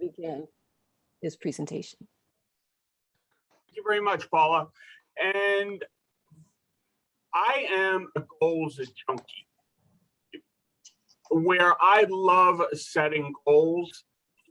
begin his presentation. Thank you very much, Paula. And I am a goals junkie, where I love setting goals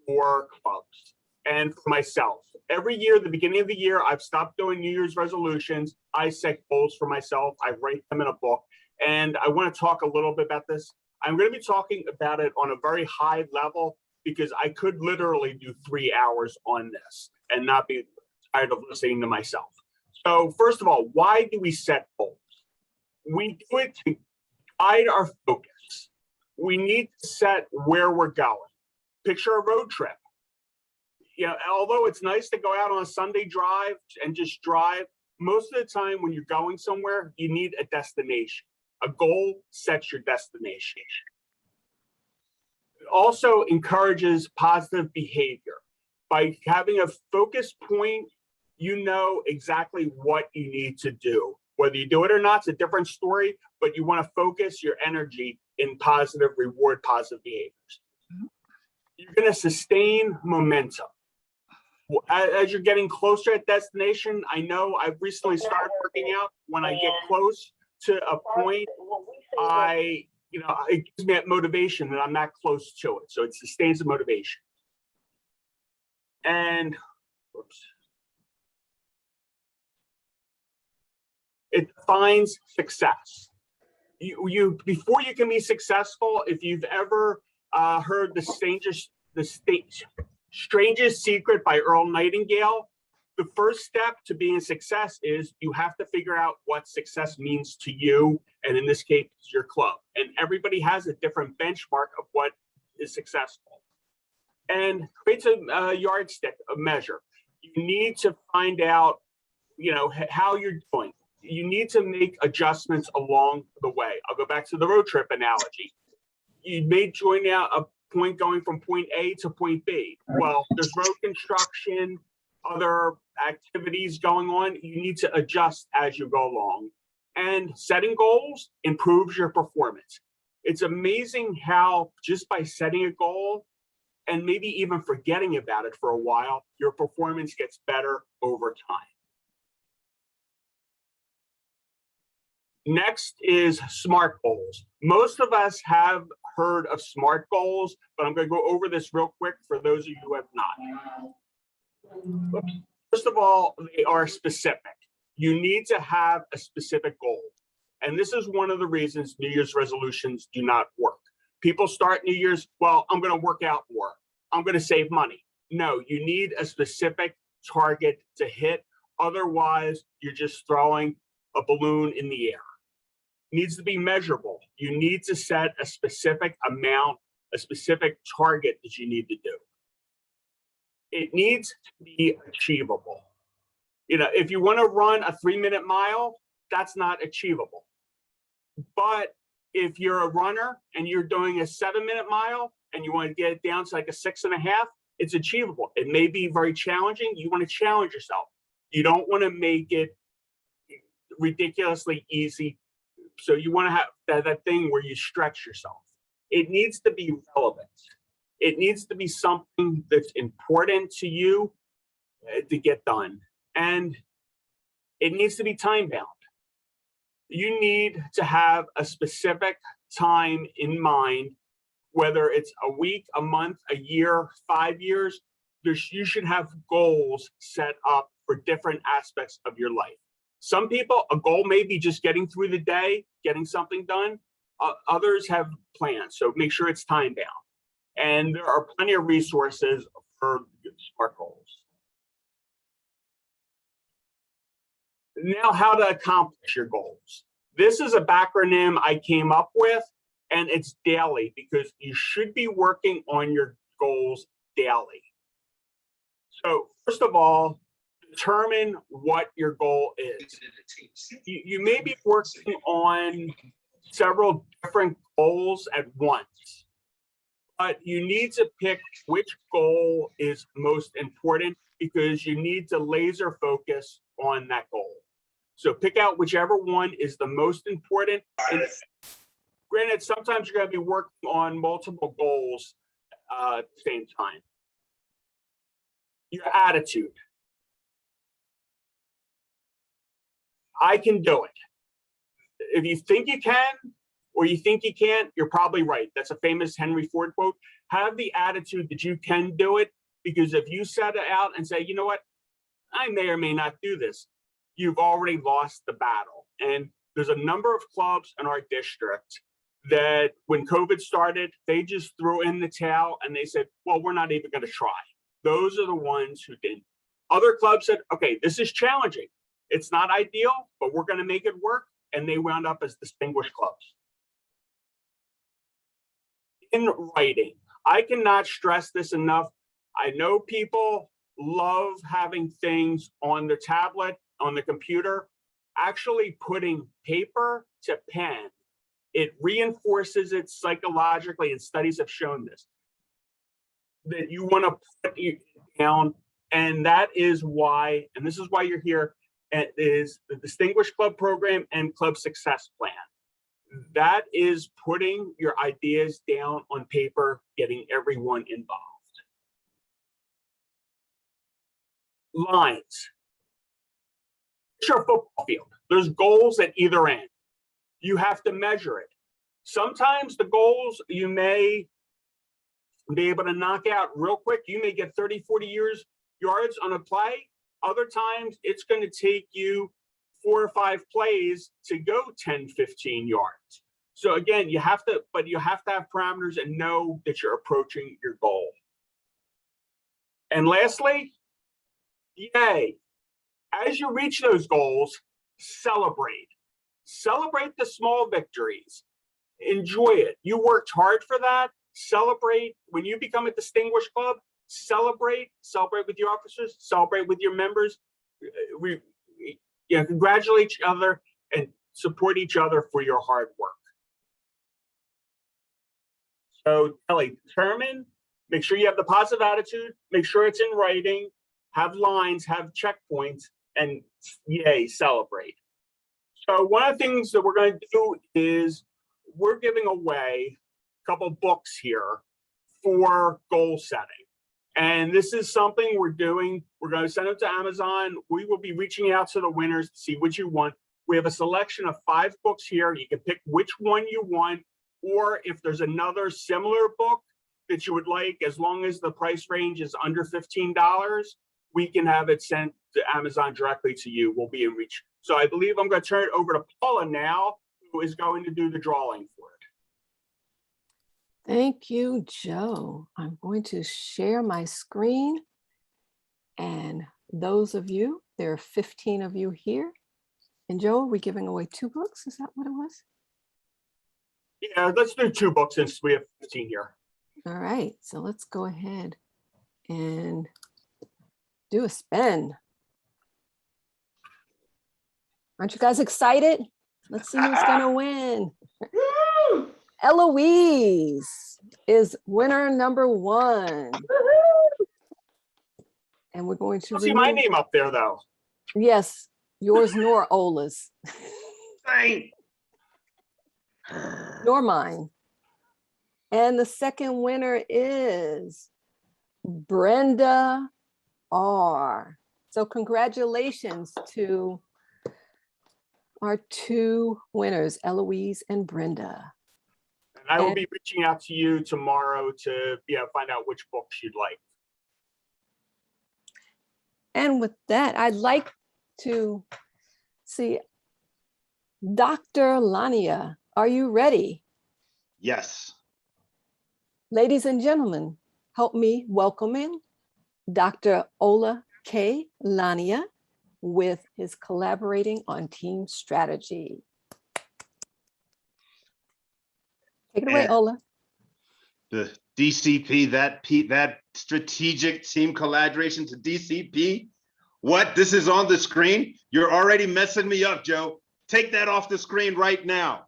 for clubs and for myself. Every year, at the beginning of the year, I've stopped doing New Year's resolutions. I set goals for myself. I write them in a book. And I want to talk a little bit about this. I'm going to be talking about it on a very high level because I could literally do 3 hours on this and not be tired of listening to myself. So first of all, why do we set goals? We do it to guide our focus. We need to set where we're going. Picture a road trip. You know, although it's nice to go out on a Sunday drive and just drive, most of the time when you're going somewhere, you need a destination. A goal sets your destination. It also encourages positive behavior. By having a focus point, you know exactly what you need to do. Whether you do it or not, it's a different story, but you want to focus your energy in positive reward, positive behaviors. You're going to sustain momentum. As you're getting closer at destination, I know I've recently started working out. When I get close to a point, it gives me that motivation that I'm not close to it. So it sustains the motivation. And it defines success. Before you can be successful, if you've ever heard the strangest secret by Earl Nightingale, the first step to being a success is you have to figure out what success means to you, and in this case, your club. And everybody has a different benchmark of what is successful. And creates a yardstick, a measure. You need to find out, how you're doing. You need to make adjustments along the way. I'll go back to the road trip analogy. You may join out a point going from point A to point B. Well, there's road construction, other activities going on. You need to adjust as you go along. And setting goals improves your performance. It's amazing how just by setting a goal and maybe even forgetting about it for a while, your performance gets better over time. Next is SMART goals. Most of us have heard of SMART goals, but I'm going to go over this real quick for those of you who have not. First of all, they are specific. You need to have a specific goal. And this is one of the reasons New Year's resolutions do not work. People start New Year's, well, I'm going to work out more. I'm going to save money. No, you need a specific target to hit. Otherwise, you're just throwing a balloon in the air. It needs to be measurable. You need to set a specific amount, a specific target that you need to do. It needs to be achievable. If you want to run a 3-minute mile, that's not achievable. But if you're a runner and you're doing a 7-minute mile and you want to get it down to like a 6.5, it's achievable. It may be very challenging. You want to challenge yourself. You don't want to make it ridiculously easy. So you want to have that thing where you stretch yourself. It needs to be relevant. It needs to be something that's important to you to get done. And it needs to be time bound. You need to have a specific time in mind, whether it's a week, a month, a year, 5 years. You should have goals set up for different aspects of your life. Some people, a goal may be just getting through the day, getting something done. Others have plans, so make sure it's time bound. And there are plenty of resources for SMART goals. Now, how to accomplish your goals. This is a acronym I came up with, and it's daily because you should be working on your goals daily. So first of all, determine what your goal is. You may be working on several different goals at once, but you need to pick which goal is most important because you need to laser focus on that goal. So pick out whichever one is the most important. And granted, sometimes you're going to be working on multiple goals at the same time. your attitude. I can do it. If you think you can or you think you can't, you're probably right. That's a famous Henry Ford quote. Have the attitude that you can do it, because if you set it out and say, you know what, I may or may not do this, you've already lost the battle. And there's a number of clubs in our district that when COVID started, they just threw in the towel and they said, well, we're not even going to try. Those are the ones who didn't. Other clubs said, okay, this is challenging. It's not ideal, but we're going to make it work. And they wound up as distinguished clubs. In writing, I cannot stress this enough. I know people love having things on the tablet, on the computer. Actually putting paper to pen, it reinforces it psychologically, and studies have shown this, that you want to put it down. And that is why, and this is why you're here, is the Distinguished Club Program and Club Success Plan. That is putting your ideas down on paper, getting everyone involved. Lines. It's your football field. There's goals at either end. You have to measure it. Sometimes the goals you may be able to knock out real quick. You may get 30, 40 yards on a play. Other times it's going to take you 4 or 5 plays to go 10, 15 yards. So again, you have to have parameters and know that you're approaching your goal. And lastly, yay. As you reach those goals, celebrate. Celebrate the small victories. Enjoy it. You worked hard for that. Celebrate. When you become a distinguished club, celebrate with your officers, celebrate with your members. Congratulate each other and support each other for your hard work. So Kelly, determine, make sure you have the positive attitude, make sure it's in writing, have lines, have checkpoints, and yay, celebrate. So one of the things that we're going to do is we're giving away a couple books here for goal setting. And this is something we're doing. We're going to send them to Amazon. We will be reaching out to the winners to see which you want. We have a selection of 5 books here. You can pick which one you want, or if there's another similar book that you would like, as long as the price range is under $15, we can have it sent to Amazon directly to you. We'll be in reach. So I believe I'm going to turn it over to Paula now, who is going to do the drawing for it. Thank you, Joe. I'm going to share my screen. And those of you, there are 15 of you here. And Joe, we're giving away 2 books. Is that what it was? Yeah, let's do 2 books since we have 15 here. All right, so let's go ahead and do a spin. Aren't you guys excited? Let's see who's gonna win. Eloise is winner number 1. And we're going to see my name up there though. Yes, yours nor Ola's. Nor mine. And the second winner is Brenda R. So congratulations to our 2 winners, Eloise and Brenda. And I will be reaching out to you tomorrow to find out which books you'd like. And with that, I'd like to see Dr. Lania. Are you ready? Yes. Ladies and gentlemen, help me welcoming Dr. Ola K. Lania with his collaborating on team strategy. Take it away, Ola. The DCP, that strategic team collaboration to DCP. What? This is on the screen? You're already messing me up, Joe. Take that off the screen right now.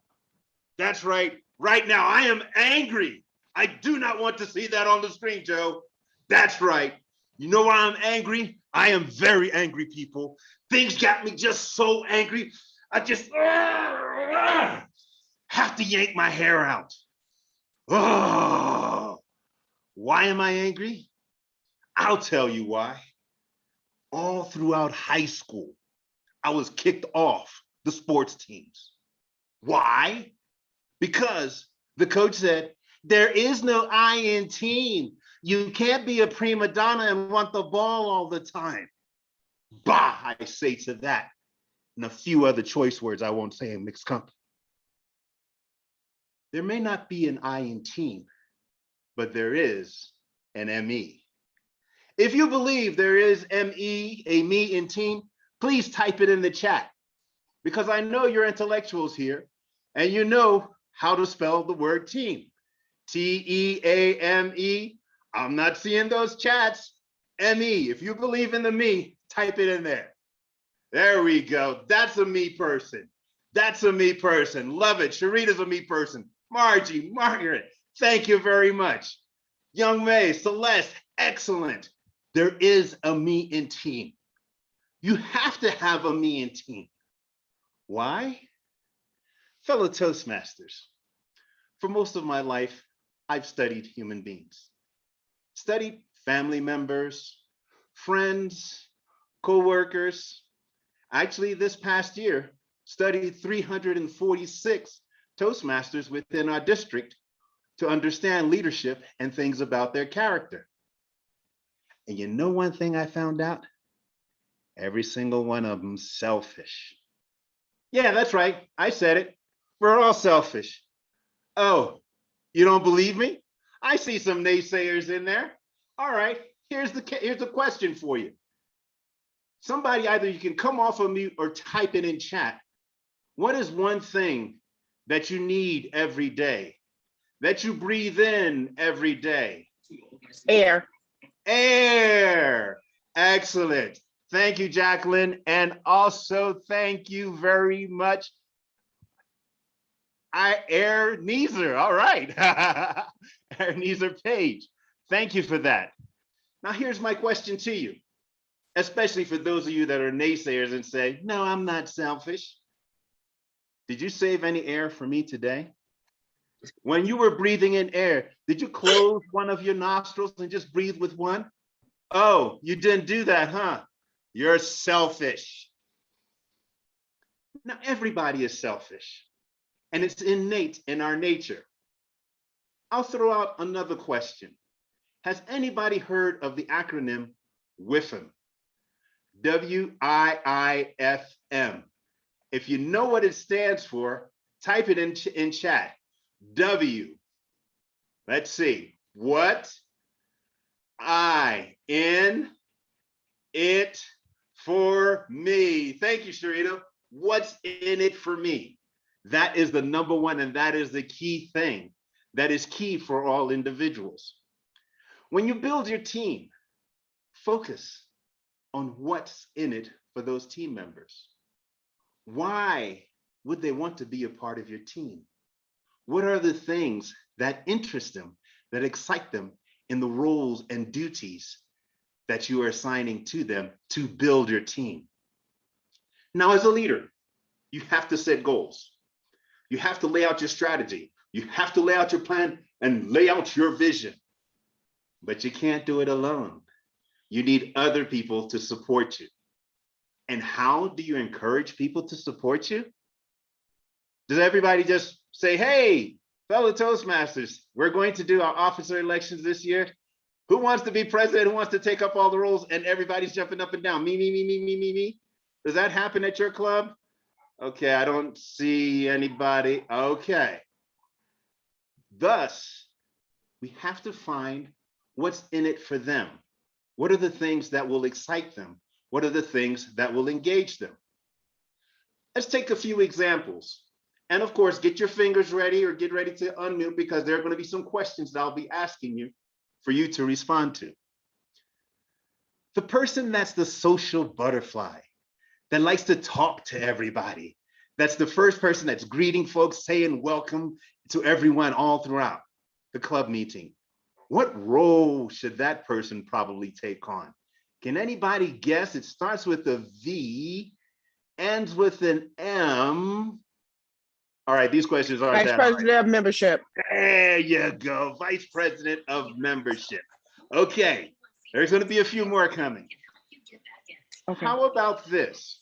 That's right. Right now, I am angry. I do not want to see that on the screen, Joe. That's right. You know why I'm angry? I am very angry, people. Things got me just so angry. I just have to yank my hair out. Oh, why am I angry? I'll tell you why. all throughout high school, I was kicked off the sports teams. Why? Because the coach said, there is no I in team. You can't be a prima donna and want the ball all the time. Bah, I say to that, and a few other choice words I won't say in mixed company. There may not be an I in team, but there is an ME. If you believe there is ME, a me in team, please type it in the chat, because I know you're intellectuals here and you know how to spell the word team. T-E-A-M-E. I'm not seeing those chats. M-E. If you believe in the me, type it in there. There we go. That's a me person. That's a me person. Love it. Sharita's a me person. Margie, Margaret, thank you very much. Young May, Celeste, excellent. There is a me in team. You have to have a me in team. Why? Fellow Toastmasters, for most of my life, I've studied human beings, studied family members, friends, co-workers. Actually, this past year, studied 346 Toastmasters within our district to understand leadership and things about their character. And you know one thing I found out? Every single one of them selfish. Yeah, that's right. I said it. We're all selfish. Oh, you don't believe me? I see some naysayers in there. All right, here's the question for you. Somebody, either you can come off of mute or type it in chat. What is one thing that you need every day, that you breathe in every day? Air. Air. Excellent. Thank you, Jacqueline. And also thank you very much, Air Neezer. All right. Air Neezer Page. Thank you for that. Now here's my question to you, especially for those of you that are naysayers and say, no, I'm not selfish. Did you save any air for me today? When you were breathing in air, did you close one of your nostrils and just breathe with one? Oh, you didn't do that, huh? You're selfish. Now, everybody is selfish, and it's innate in our nature. I'll throw out another question. Has anybody heard of the acronym WIFM? W-I-I-F-M. If you know what it stands for, type it in chat. W. Let's see. What? I. In. It. For me. Thank you, Sharita. What's in it for me? That is the number one, and that is the key thing. That is key for all individuals. When you build your team, focus on what's in it for those team members. Why would they want to be a part of your team? What are the things that interest them, that excite them in the roles and duties that you are assigning to them to build your team? Now, as a leader, you have to set goals. You have to lay out your strategy. You have to lay out your plan and lay out your vision. But you can't do it alone. You need other people to support you. And how do you encourage people to support you? Does everybody just say, hey, fellow Toastmasters, we're going to do our officer elections this year. Who wants to be president? Who wants to take up all the roles? And everybody's jumping up and down. Me, me, me, me, me, me, me. Does that happen at your club? Okay, I don't see anybody. Okay. Thus, we have to find what's in it for them. What are the things that will excite them? What are the things that will engage them? Let's take a few examples. And of course, get your fingers ready or get ready to unmute, because there are going to be some questions that I'll be asking you for you to respond to. The person that's the social butterfly, that likes to talk to everybody. That's the first person that's greeting folks, saying welcome to everyone all throughout the club meeting. What role should that person probably take on? Can anybody guess? It starts with a V, ends with an M. All right, these questions aren't Vice that hard. President of Membership. There you go, Vice President of Membership. Okay, there's going to be a few more coming. Okay. How about this?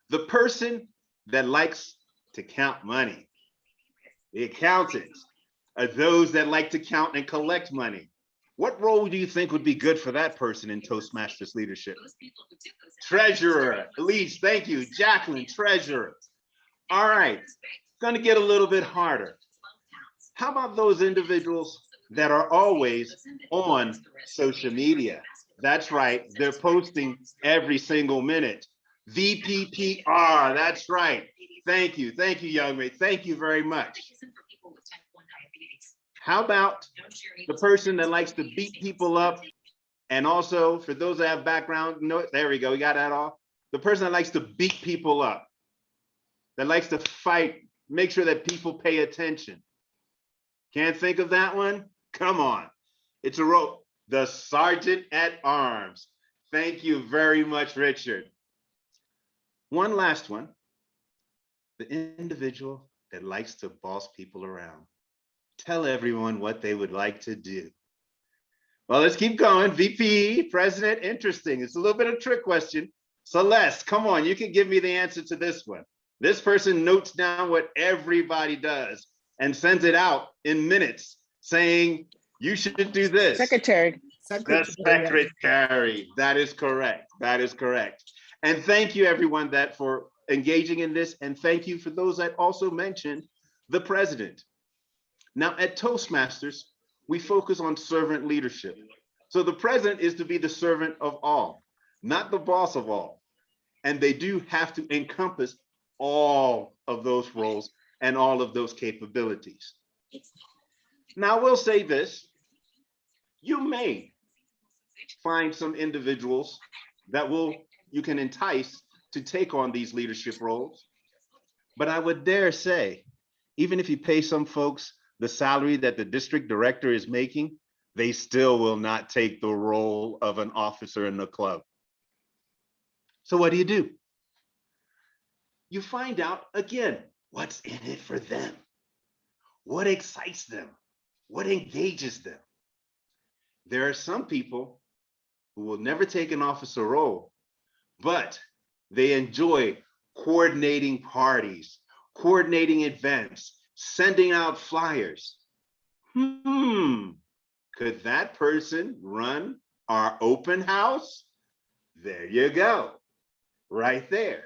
The person that likes to count money. The accountants are those that like to count and collect money. What role do you think would be good for that person in Toastmasters leadership? Treasurer, Elise, thank you. Jacqueline, treasurer. All right, gonna get a little bit harder. How about those individuals that are always on social media? That's right, they're posting every single minute. VPPR, that's right. Thank you, Young Ray. Thank you very much. How about the person that likes to beat people up? And also, for those that have background, there we go, we got that all. The person that likes to beat people up, that likes to fight, make sure that people pay attention. Can't think of that one? Come on. It's a role. The Sergeant at Arms. Thank you very much, Richard. One last one. The individual that likes to boss people around. Tell everyone what they would like to do. Well, let's keep going. VP, President, interesting. It's a little bit of a trick question. Celeste, come on, you can give me the answer to this one. This person notes down what everybody does and sends it out in minutes saying, you should do this. Secretary. The secretary. That is correct. That is correct. And thank you everyone that for engaging in this. And thank you for those that also mentioned the president. Now at Toastmasters, we focus on servant leadership. So the president is to be the servant of all, not the boss of all. And they do have to encompass all of those roles and all of those capabilities. Now, I will say this, you may find some individuals that you can entice to take on these leadership roles. But I would dare say, even if you pay some folks the salary that the district director is making, they still will not take the role of an officer in the club. So what do? You find out, again, what's in it for them? What excites them? What engages them? There are some people who will never take an officer role, but they enjoy coordinating parties, coordinating events, sending out flyers. Could that person run our open house? There you go, right there.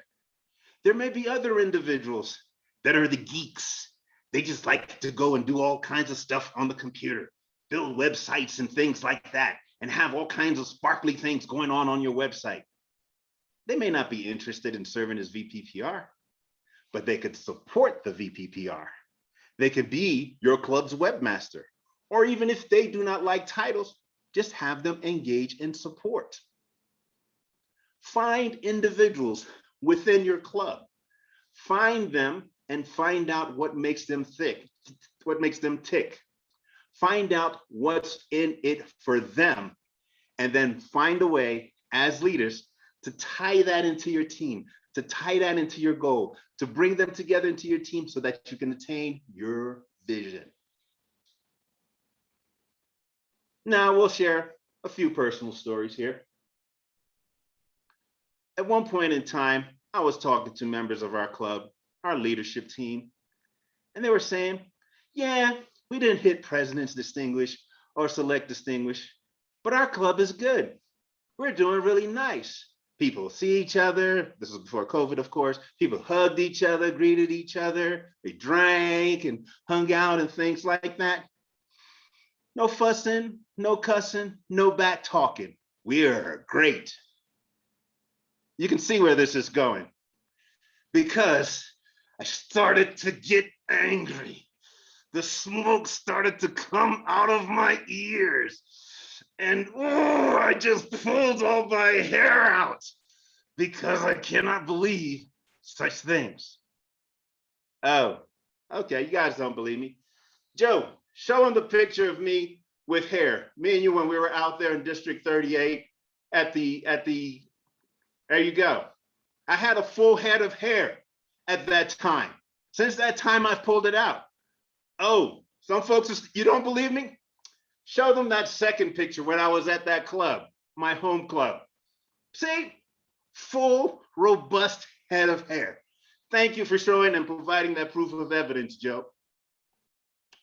There may be other individuals that are the geeks. They just like to go and do all kinds of stuff on the computer, build websites and things like that, and have all kinds of sparkly things going on your website. They may not be interested in serving as VPPR, but they could support the VPPR. They could be your club's webmaster, or even if they do not like titles, just have them engage in support. Find individuals within your club, find them and find out what makes them tick. Find out what's in it for them, and then find a way as leaders to tie that into your team, to tie that into your goal, to bring them together into your team so that you can attain your vision. Now we'll share a few personal stories here. At one point in time, I was talking to members of our club, our leadership team, and they were saying, yeah, we didn't hit President's Distinguished or Select Distinguished, but our club is good. We're doing really nice. People see each other. This was before COVID, of course. People hugged each other, greeted each other. They drank and hung out and things like that. No fussing, no cussing, no back talking. We're great. You can see where this is going because I started to get angry. The smoke started to come out of my ears. And I just pulled all my hair out because I cannot believe such things. Oh, okay, you guys don't believe me. Joe, show him the picture of me with hair. Me and you when we were out there in District 38 at the, there you go. I had a full head of hair at that time. Since that time, I've pulled it out. Oh, some folks, you don't believe me? Show them that second picture when I was at that club, my home club. See, full, robust head of hair. Thank you for showing and providing that proof of evidence, Joe.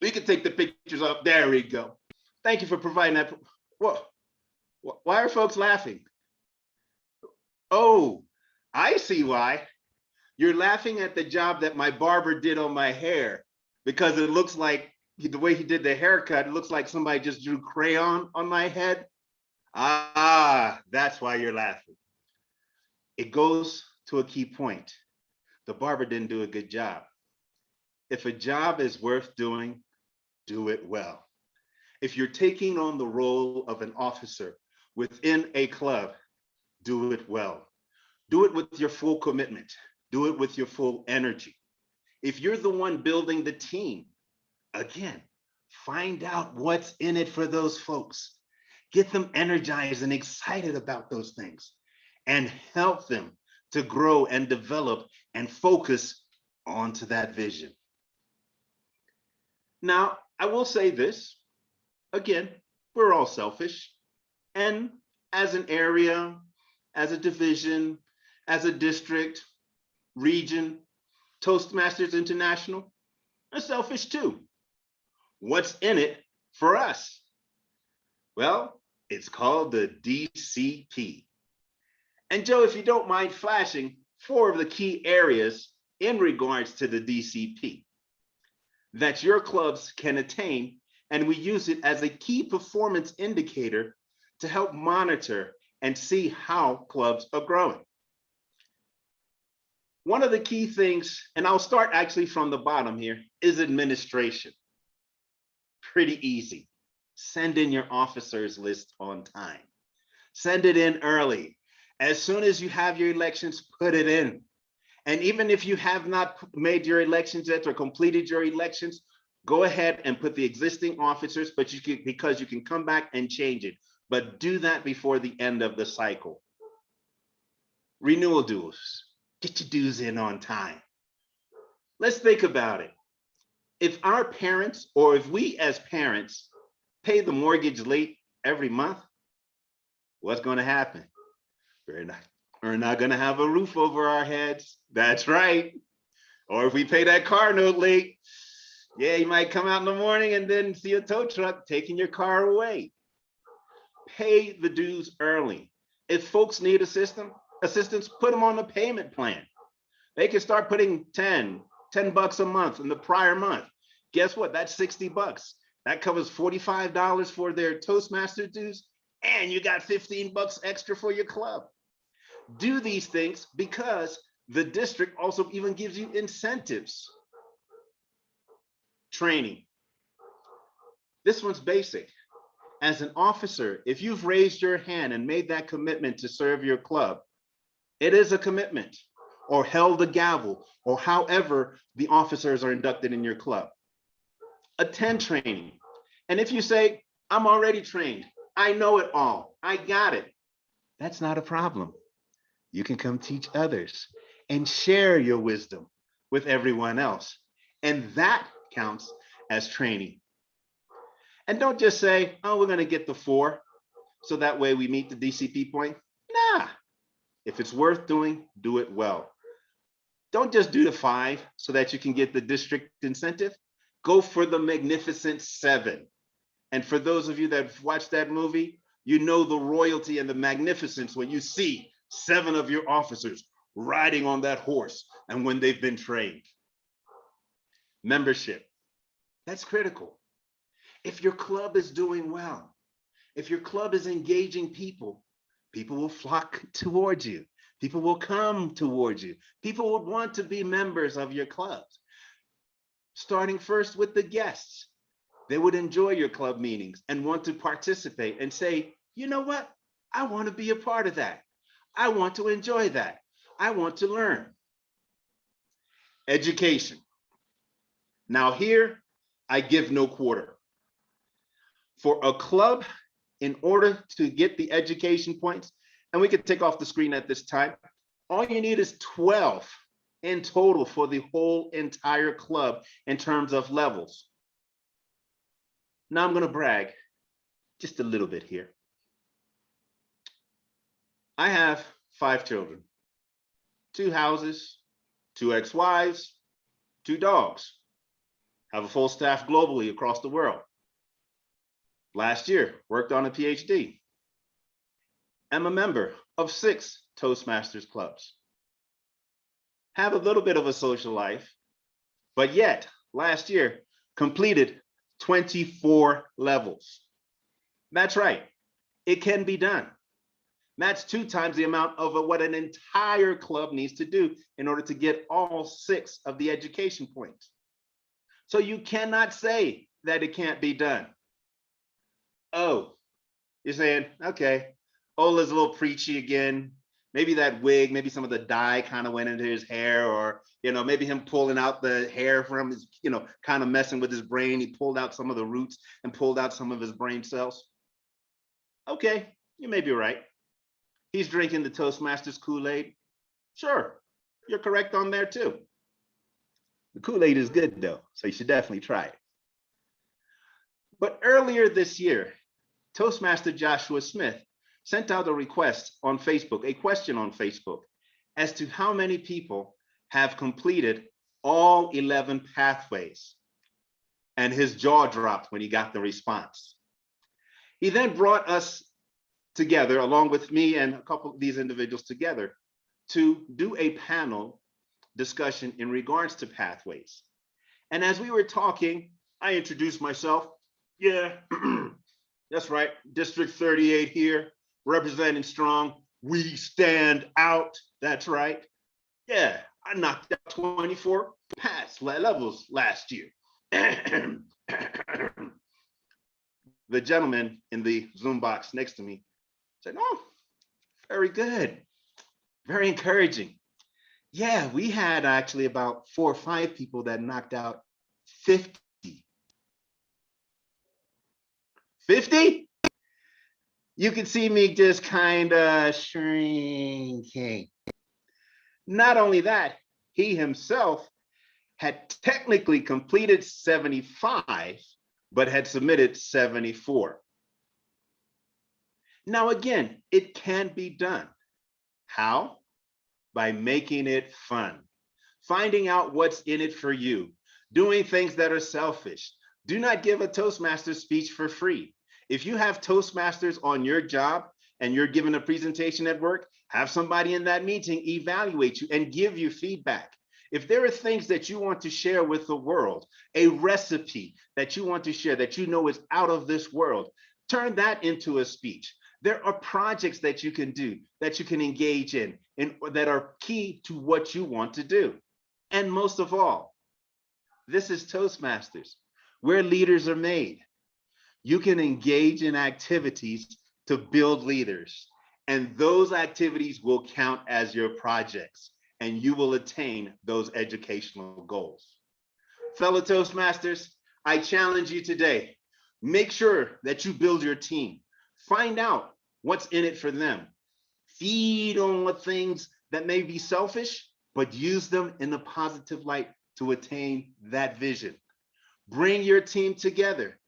We can take the pictures up. There we go. Thank you for providing that. Whoa, why are folks laughing? Oh, I see why. You're laughing at the job that my barber did on my hair because it looks like the way he did the haircut, it looks like somebody just drew crayon on my head. Ah, that's why you're laughing. It goes to a key point. The barber didn't do a good job. If a job is worth doing, do it well. If you're taking on the role of an officer within a club, do it well. Do it with your full commitment. Do it with your full energy. If you're the one building the team, again, find out what's in it for those folks. Get them energized and excited about those things and help them to grow and develop and focus onto that vision. Now, I will say this, again, we're all selfish. And as an area, as a division, as a district, region, Toastmasters International are selfish too. What's in it for us? Well, it's called the DCP. And Joe, if you don't mind flashing 4 of the key areas in regards to the DCP that your clubs can attain, and we use it as a key performance indicator to help monitor and see how clubs are growing. One of the key things, and I'll start actually from the bottom here, is administration. Pretty easy. Send in your officers list on time. Send it in early. As soon as you have your elections, put it in. And even if you have not made your elections yet or completed your elections, go ahead and put the existing officers, but you can, because you can come back and change it. But do that before the end of the cycle. Renewal dues. Get your dues in on time. Let's think about it. If our parents, or if we as parents pay the mortgage late every month, what's going to happen? We're not going to have a roof over our heads. That's right. Or if we pay that car note late, yeah, you might come out in the morning and then see a tow truck taking your car away. Pay the dues early. If folks need assistance, put them on a payment plan. They can start putting 10 bucks a month in the prior month. Guess what? That's 60 bucks. That covers $45 for their Toastmaster dues, and you got 15 bucks extra for your club. Do these things because the district also even gives you incentives. Training. This one's basic. As an officer, if you've raised your hand and made that commitment to serve your club, it is a commitment, or held the gavel, or however the officers are inducted in your club. Attend training. And if you say, I'm already trained, I know it all, I got it, that's not a problem. You can come teach others and share your wisdom with everyone else. And that counts as training. And don't just say, oh, we're going to get the 4, so that way we meet the DCP point. Nah, if it's worth doing, do it well. Don't just do the 5 so that you can get the district incentive. Go for the magnificent 7. And for those of you that watched that movie, you know the royalty and the magnificence when you see 7 of your officers riding on that horse and when they've been trained. Membership, that's critical. If your club is doing well, if your club is engaging people, people will flock towards you. People will come towards you. People will want to be members of your clubs. Starting first with the guests. They would enjoy your club meetings and want to participate and say, you know what? I want to be a part of that. I want to enjoy that. I want to learn. Education. Now here, I give no quarter. For a club, in order to get the education points, and we can take off the screen at this time, all you need is 12 in total for the whole entire club in terms of levels. Now I'm going to brag just a little bit here. I have 5 children, 2 houses, 2 ex-wives, 2 dogs. Have a full staff globally across the world. Last year, worked on a PhD. Am a member of 6 Toastmasters clubs. Have a little bit of a social life, but yet last year completed 24 levels. That's right, it can be done. That's 2 times the amount of what an entire club needs to do in order to get all 6 of the education points. So you cannot say that it can't be done. Oh, you're saying, okay, Ola's a little preachy again. Maybe that wig, maybe some of the dye kind of went into his hair, or, maybe him pulling out the hair from his, kind of messing with his brain. He pulled out some of the roots and pulled out some of his brain cells. Okay, you may be right. He's drinking the Toastmasters Kool-Aid. Sure, you're correct on there too. The Kool-Aid is good though, so you should definitely try it. But earlier this year, Toastmaster Joshua Smith sent out a request on Facebook, a question on Facebook, as to how many people have completed all 11 pathways. And his jaw dropped when he got the response. He then brought us together, along with me and a couple of these individuals together, to do a panel discussion in regards to pathways. And as we were talking, I introduced myself. Yeah, that's right, District 38 here, representing strong. We stand out, that's right. Yeah, I knocked out 24 pass levels last year. The gentleman in the Zoom box next to me said, oh, very good, very encouraging. Yeah, we had actually about 4 or 5 people that knocked out 50. 50? You can see me just kind of shrinking. Not only that, he himself had technically completed 75, but had submitted 74. Now, again, it can be done. How? By making it fun, finding out what's in it for you, doing things that are selfish. Do not give a Toastmasters speech for free. If you have Toastmasters on your job and you're giving a presentation at work, have somebody in that meeting evaluate you and give you feedback. If there are things that you want to share with the world, a recipe that you want to share that you know is out of this world, turn that into a speech. There are projects that you can do, that you can engage in that are key to what you want to do. And most of all, this is Toastmasters, where leaders are made. You can engage in activities to build leaders, and those activities will count as your projects, and you will attain those educational goals. Fellow Toastmasters, I challenge you today, make sure that you build your team. Find out what's in it for them. Feed on what things that may be selfish, but use them in a positive light to attain that vision. Bring your team together.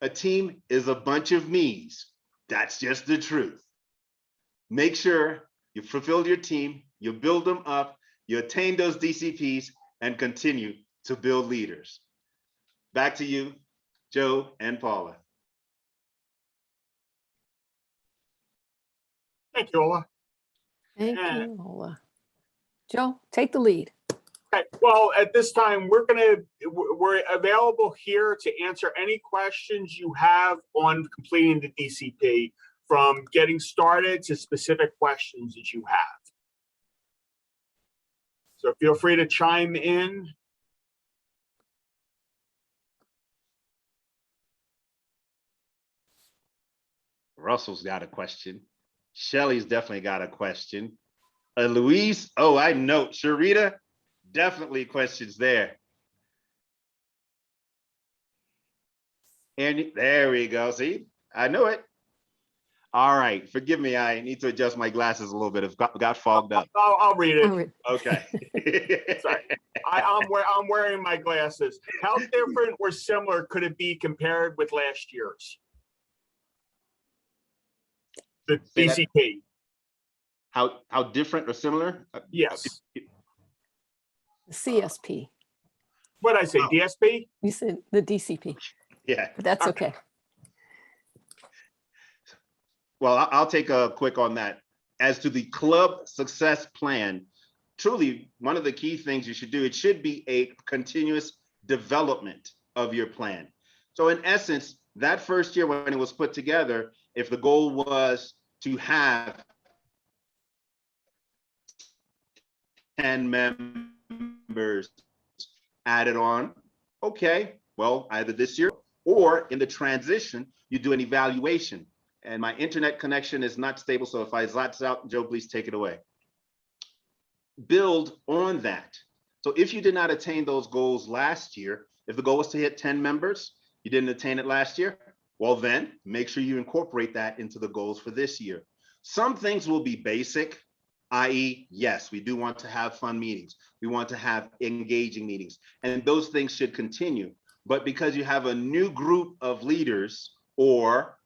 A team is a bunch of me's. That's just the truth. Make sure you fulfill your team, you build them up, you attain those DCPs, and continue to build leaders. Back to you, Joe and Paula. Thank you, Ola. Thank you, Ola. Joe, take the lead. Okay, well, at this time, we're available here to answer any questions you have on completing the DCP, from getting started to specific questions that you have. So feel free to chime in. Russell's got a question. Shelly's definitely got a question. Louise, oh, I know. Sharita, definitely questions there. And there we go. See, I knew it. All right, forgive me. I need to adjust my glasses a little bit. It got fogged up. I'll read it. All right. Okay. Sorry. I'm wearing my glasses. How different or similar could it be compared with last year's? The Say that. DCP. How different or similar? Yes. The CSP. What did I say, Oh. DSP? You said the DCP, Yeah. but that's okay. Well, I'll take a quick on that. As to the club success plan, truly one of the key things you should do, it should be a continuous development of your plan. So in essence, that first year when it was put together, if the goal was to have 10 members added on, okay, well, either this year or in the transition, you do an evaluation. And my internet connection is not stable, so if I zots out, Joe, please take it away. Build on that. So if you did not attain those goals last year, if the goal was to hit 10 members, you didn't attain it last year, well then, make sure you incorporate that into the goals for this year. Some things will be basic, i.e., yes, we do want to have fun meetings. We want to have engaging meetings, and those things should continue. But because you have a new group of leaders, or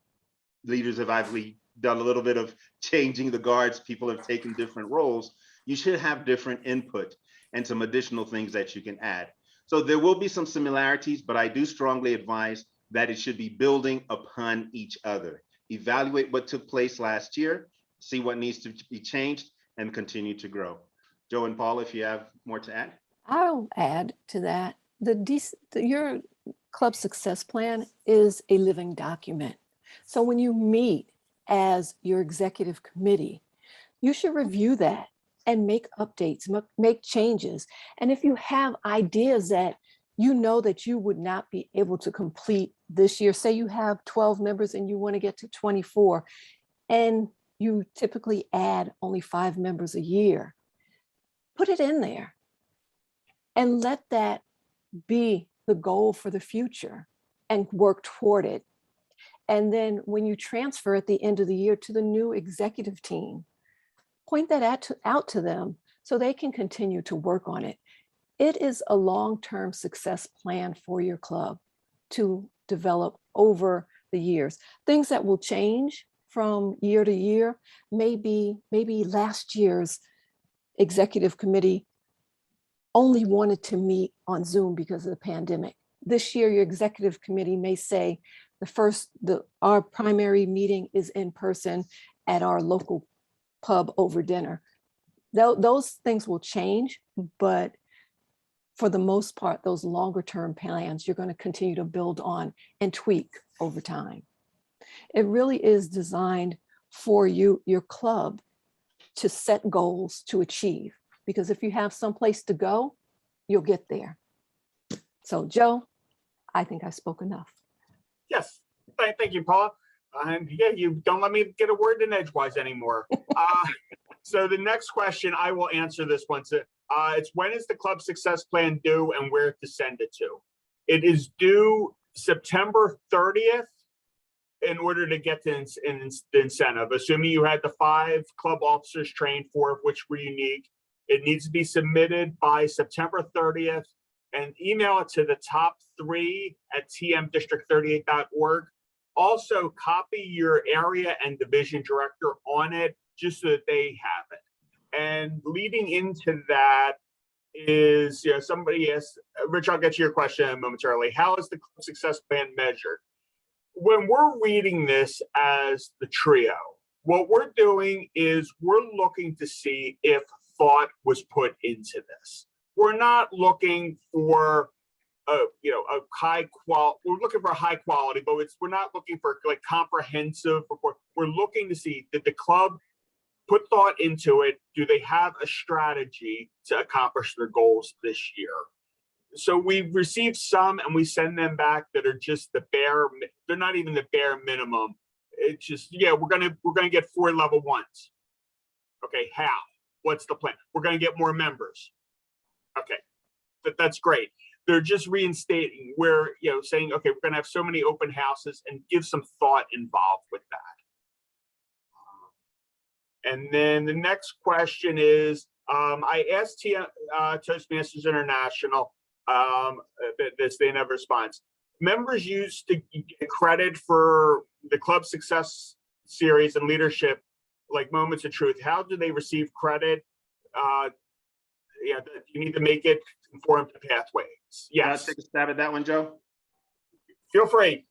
leaders have actually done a little bit of changing the guards, people have taken different roles, you should have different input and some additional things that you can add. So there will be some similarities, but I do strongly advise that it should be building upon each other. Evaluate what took place last year, see what needs to be changed, and continue to grow. Joe and Paul, if you have more to add. I'll add to that. Your club success plan is a living document. So when you meet as your executive committee, you should review that and make updates, make changes. And if you have ideas that you know that you would not be able to complete this year, say you have 12 members and you want to get to 24, and you typically add only 5 members a year, put it in there and let that be the goal for the future and work toward it. And then when you transfer at the end of the year to the new executive team, point that out to them so they can continue to work on it. It is a long-term success plan for your club to develop over the years. Things that will change from year to year, maybe last year's executive committee only wanted to meet on Zoom because of the pandemic. This year, your executive committee may say our primary meeting is in person at our local pub over dinner. Those things will change, but for the most part, those longer term plans, you're going to continue to build on and tweak over time. It really is designed for you, your club, to set goals to achieve, because if you have someplace to go, you'll get there. So Joe, I think I spoke enough. Yes, thank you, Paula. And yeah, you don't let me get a word in edgewise anymore. So the next question, I will answer this one. So, it's when is the club success plan due and where to send it to? It is due September 30th in order to get the incentive. Assuming you had the 5 club officers trained, 4 of which were unique, it needs to be submitted by September 30th and email it to the top 3 at tmdistrict38.org. Also copy your area and division director on it just so that they have it. And leading into that is, somebody asked, Rich, I'll get to your question momentarily. How is the club success plan measured? When we're reading this as the trio, what we're doing is we're looking to see if thought was put into this. We're not looking for a high quality. We're looking for high quality, but we're not looking for like comprehensive report. We're looking to see, did the club put thought into it? Do they have a strategy to accomplish their goals this year? So we've received some and we send them back that are just they're not even the bare minimum. It's just, we're gonna get 4 level 1s. Okay, how? What's the plan? We're gonna get more members. Okay, that's great. They're just reinstating where, saying, okay, we're gonna have so many open houses, and give some thought involved with that. And then the next question is, I asked Toastmasters International, they never respond. Members used to get credit for the club success series and leadership like Moments of Truth, how do they receive credit? Yeah, you need to make it conform to pathways. Can I Yes, take a stab at that one, Joe? feel free.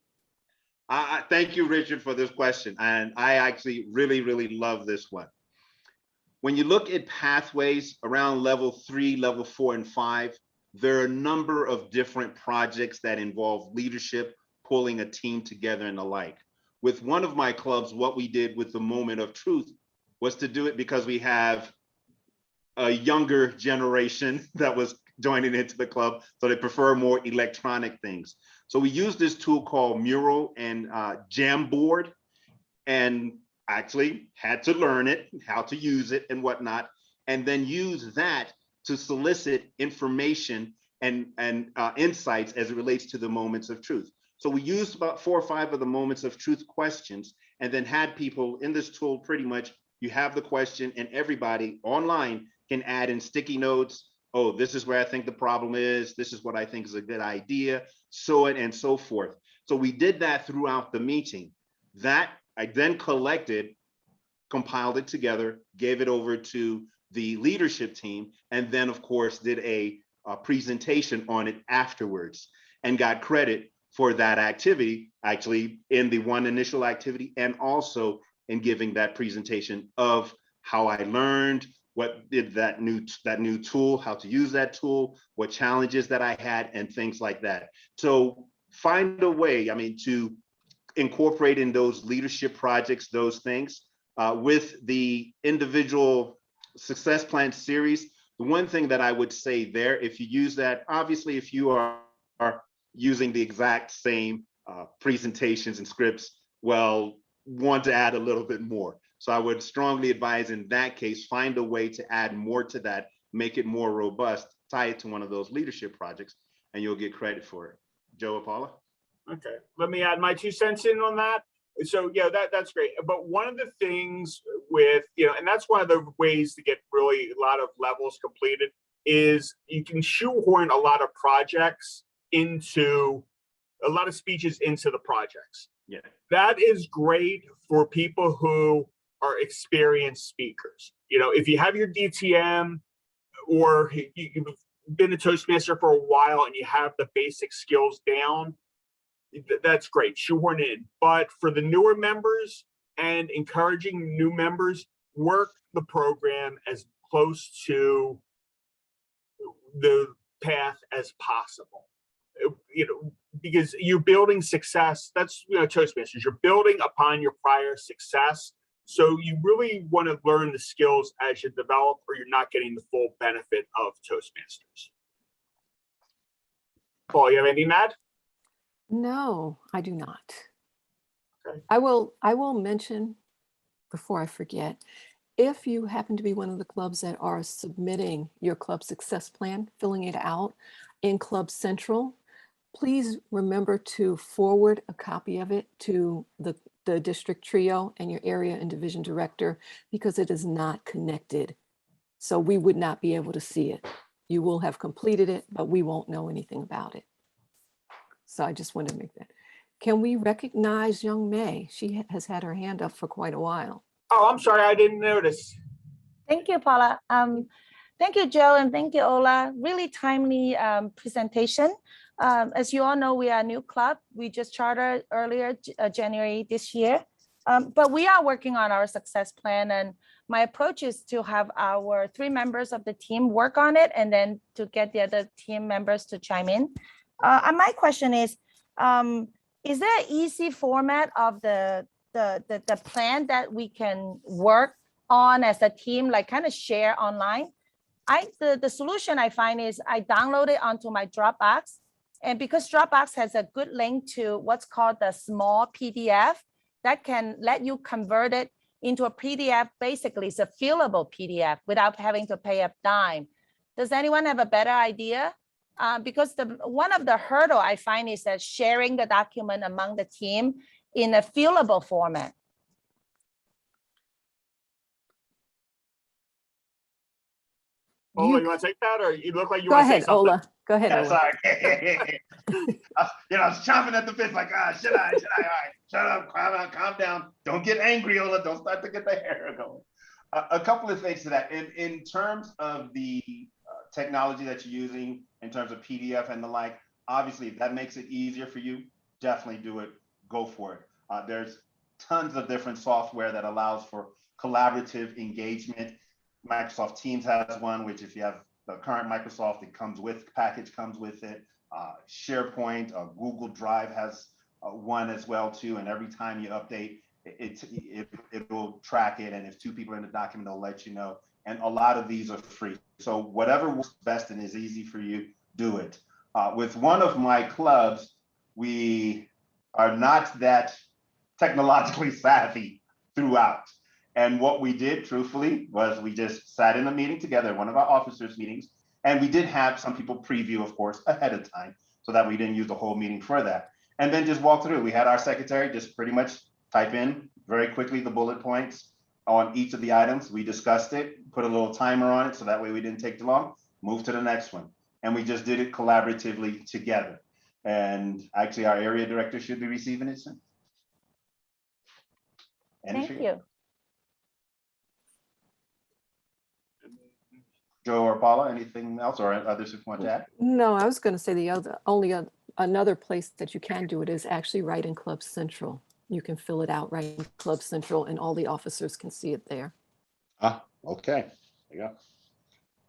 I thank you, Richard, for this question. And I actually really, really love this one. When you look at pathways around level 3, level 4, and 5, there are a number of different projects that involve leadership, pulling a team together and the like. With one of my clubs, what we did with the Moment of Truth was to do it because we have a younger generation that was joining into the club, so they prefer more electronic things. So we used this tool called Mural and Jamboard, and actually had to learn it, how to use it and whatnot, and then use that to solicit information and insights as it relates to the Moments of Truth. So we used about 4 or 5 of the Moments of Truth questions, and then had people in this tool, pretty much, you have the question and everybody online can add in sticky notes. Oh, this is where I think the problem is. This is what I think is a good idea, so on and so forth. So we did that throughout the meeting. That I then collected, compiled it together, gave it over to the leadership team, and then of course did a presentation on it afterwards and got credit for that activity, actually in the one initial activity, and also in giving that presentation of how I learned, what did that new tool, how to use that tool, what challenges that I had, and things like that. So find a way, I mean, to incorporate in those leadership projects, those things. With the individual success plan series, the one thing that I would say there, if you use that, obviously, if you are using the exact same presentations and scripts, well, want to add a little bit more. So I would strongly advise in that case, find a way to add more to that, make it more robust, tie it to one of those leadership projects, and you'll get credit for it. Joe or Paula? Okay, let me add my 2 cents in on that. So yeah, that's great. But one of the things with, and that's one of the ways to get really a lot of levels completed is you can shoehorn a lot of projects into, a lot of speeches into the projects. Yeah. That is great for people who are experienced speakers. If you have your DTM or you've been a Toastmaster for a while and you have the basic skills down, that's great, shoehorn in. But for the newer members and encouraging new members, work the program as close to the path as possible. Because you're building success. That's Toastmasters. You're building upon your prior success. So you really want to learn the skills as you develop, or you're not getting the full benefit of Toastmasters. Paul, you have anything to add? No, I do not. Okay. I will mention, before I forget, if you happen to be one of the clubs that are submitting your club success plan, filling it out in Club Central, please remember to forward a copy of it to the district trio and your area and division director, because it is not connected. So we would not be able to see it. You will have completed it, but we won't know anything about it. So I just wanted to make that. Can we recognize young May? She has had her hand up for quite a while. Oh, I'm sorry, I didn't notice. Thank you, Paula. Thank you, Joe, and thank you, Ola. Really timely presentation. As you all know, we are a new club. We just chartered earlier January this year, but we are working on our success plan. And my approach is to have our 3 members of the team work on it, and then to get the other team members to chime in. And my question is there an easy format of the plan that we can work on as a team, like kind of share online? The solution I find is I download it onto my Dropbox. And because Dropbox has a good link to what's called the small PDF, that can let you convert it into a PDF. Basically, it's a fillable PDF without having to pay a dime. Does anyone have a better idea? Because one of the hurdle I find is that sharing the document among the team in a fillable format. Ola, you want to take that, or you look like you Go want to say ahead, something? Ola. Go ahead, Yeah, Ola. sorry. I was chomping at the bit, like, should I? All right. shut up, calm down. Don't get angry, Ola. Don't start to get the hair going. A couple of things to that. In terms of the technology that you're using, in terms of PDF and the like, obviously, if that makes it easier for you, definitely do it. Go for it. There's tons of different software that allows for collaborative engagement. Microsoft Teams has one, which if you have the current Microsoft, it comes with, package comes with it. SharePoint, Google Drive has one as well too. And every time you update, it will track it. And if two people are in the document, they'll let you know. And a lot of these are free. So whatever works best and is easy for you, do it. With one of my clubs, we are not that technologically savvy throughout. And what we did, truthfully, was we just sat in a meeting together, one of our officers' meetings, and we did have some people preview, of course, ahead of time, so that we didn't use the whole meeting for that. And then just walk through. We had our secretary just pretty much type in very quickly the bullet points on each of the items. We discussed it, put a little timer on it, so that way we didn't take too long, move to the next one. And we just did it collaboratively together. And actually, our area director should be receiving it soon. Thank you. Joe or Paula, anything else, or others who want to add? No, I was going to say another place that you can do it is actually right in Club Central. You can fill it out right in Club Central and all the officers can see it there. Ah, okay. There you go.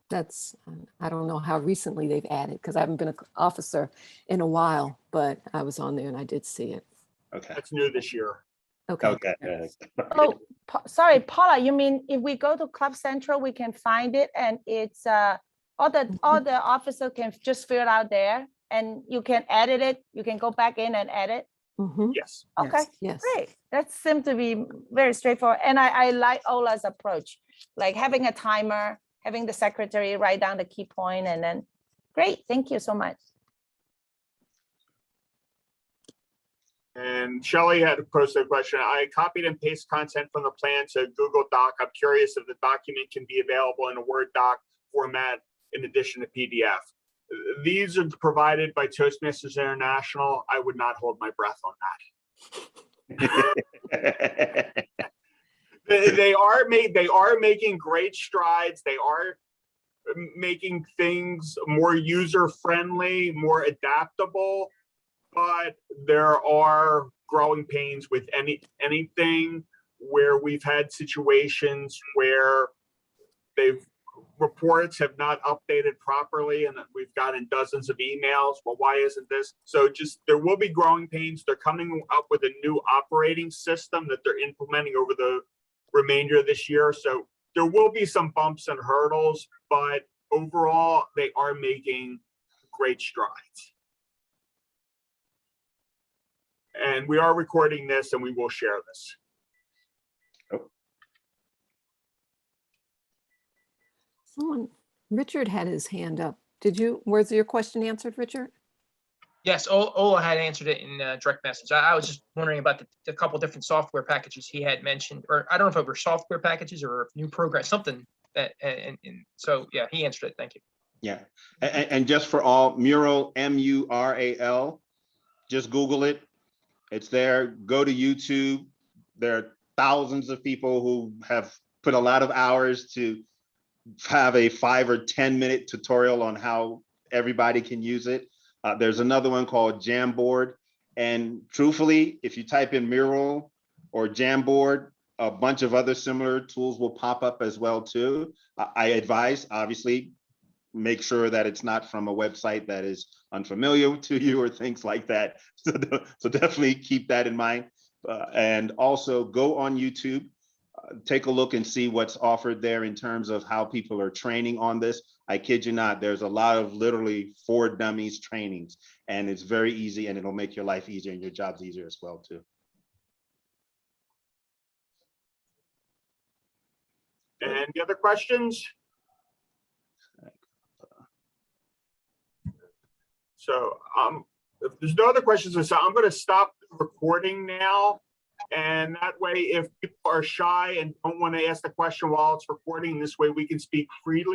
That's, I don't know how recently they've added because I haven't been an officer in a while, but I was on there and I did see it. Okay. That's new this year. Okay. Okay. Oh, sorry, Paula, you mean if we go to Club Central, we can find it and it's all the officer can just fill it out there and you can edit it. You can go back in and edit. Mhm. Yes. Okay, Yes. great. That seems to be very straightforward. And I like Ola's approach, like having a timer, having the secretary write down the key point and then, great, thank you so much. And Shelley had posted a question. I copied and pasted content from the plan to Google Doc. I'm curious if the document can be available in a Word doc format in addition to PDF. These are provided by Toastmasters International. I would not hold my breath on that. They are making great strides. They are making things more user-friendly, more adaptable. But there are growing pains with anything where we've had situations where reports have not updated properly and we've gotten dozens of emails. Well, why isn't this? So just there will be growing pains. They're coming up with a new operating system that they're implementing over the remainder of this year. So there will be some bumps and hurdles, but overall, they are making great strides. And we are recording this and we will share this. Richard had his hand up. Was your question answered, Richard? Yes, Ola had answered it in direct message. I was just wondering about the couple different software packages he had mentioned, or I don't know if it were software packages or new program, something that, and so yeah, he answered it. Thank you. Yeah, and just for all, Mural, M-U-R-A-L, just Google it. It's there. Go to YouTube. There are thousands of people who have put a lot of hours to have a 5 or 10 minute tutorial on how everybody can use it. There's another one called Jamboard. And truthfully, if you type in Mural or Jamboard, a bunch of other similar tools will pop up as well too. I advise, obviously, make sure that it's not from a website that is unfamiliar to you or things like that. So definitely keep that in mind. And also go on YouTube, take a look and see what's offered there in terms of how people are training on this. I kid you not, there's a lot of literally for dummies trainings, and it's very easy and it'll make your life easier and your jobs easier as well too. And the other questions? So if there's no other questions, I'm going to stop recording now. And that way, if people are shy and don't want to ask the question while it's recording, this way we can speak freely.